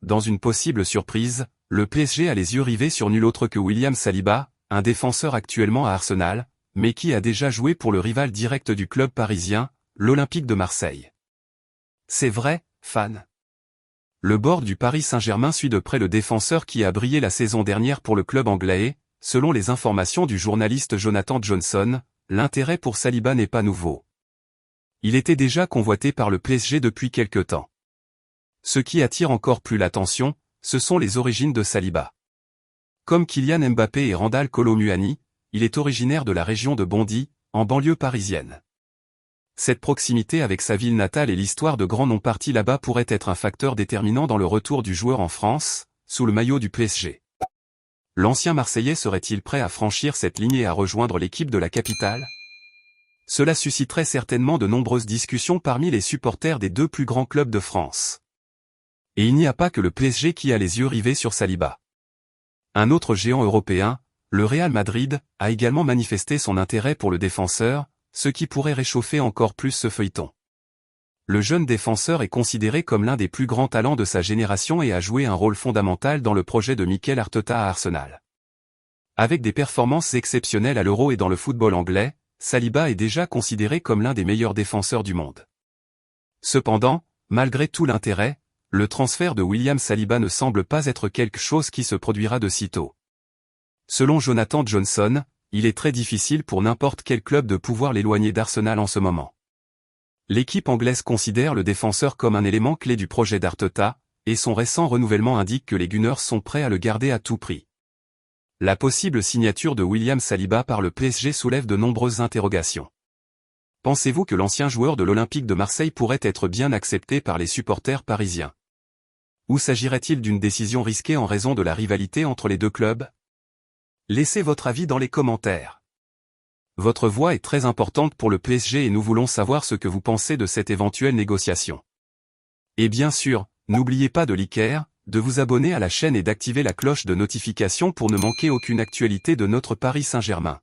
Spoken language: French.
dans une possible surprise, le PSG a les yeux rivés sur nul autre que William Saliba, un défenseur actuellement à Arsenal, mais qui a déjà joué pour le rival direct du club parisien, l'Olympique de Marseille. C'est vrai, fan. Le board du Paris Saint-Germain suit de près le défenseur qui a brillé la saison dernière pour le club anglais, et, selon les informations du journaliste Jonathan Johnson, l'intérêt pour Saliba n'est pas nouveau. Il était déjà convoité par le PSG depuis quelque temps. Ce qui attire encore plus l'attention, ce sont les origines de Saliba. Comme Kylian Mbappé et Randal Kolo Muani, il est originaire de la région de Bondy, en banlieue parisienne. Cette proximité avec sa ville natale et l'histoire de grands noms partis là-bas pourrait être un facteur déterminant dans le retour du joueur en France, sous le maillot du PSG. L'ancien Marseillais serait-il prêt à franchir cette ligne et à rejoindre l'équipe de la capitale? Cela susciterait certainement de nombreuses discussions parmi les supporters des deux plus grands clubs de France. Et il n'y a pas que le PSG qui a les yeux rivés sur Saliba. Un autre géant européen, le Real Madrid, a également manifesté son intérêt pour le défenseur, ce qui pourrait réchauffer encore plus ce feuilleton. Le jeune défenseur est considéré comme l'un des plus grands talents de sa génération et a joué un rôle fondamental dans le projet de Mikel Arteta à Arsenal. Avec des performances exceptionnelles à l'Euro et dans le football anglais, Saliba est déjà considéré comme l'un des meilleurs défenseurs du monde. Cependant, malgré tout l'intérêt, le transfert de William Saliba ne semble pas être quelque chose qui se produira de sitôt. Selon Jonathan Johnson, il est très difficile pour n'importe quel club de pouvoir l'éloigner d'Arsenal en ce moment. L'équipe anglaise considère le défenseur comme un élément clé du projet d'Arteta, et son récent renouvellement indique que les Gunners sont prêts à le garder à tout prix. La possible signature de William Saliba par le PSG soulève de nombreuses interrogations. Pensez-vous que l'ancien joueur de l'Olympique de Marseille pourrait être bien accepté par les supporters parisiens? Ou s'agirait-il d'une décision risquée en raison de la rivalité entre les deux clubs? Laissez votre avis dans les commentaires. Votre voix est très importante pour le PSG et nous voulons savoir ce que vous pensez de cette éventuelle négociation. Et bien sûr, n'oubliez pas de liker, de vous abonner à la chaîne et d'activer la cloche de notification pour ne manquer aucune actualité de notre Paris Saint-Germain.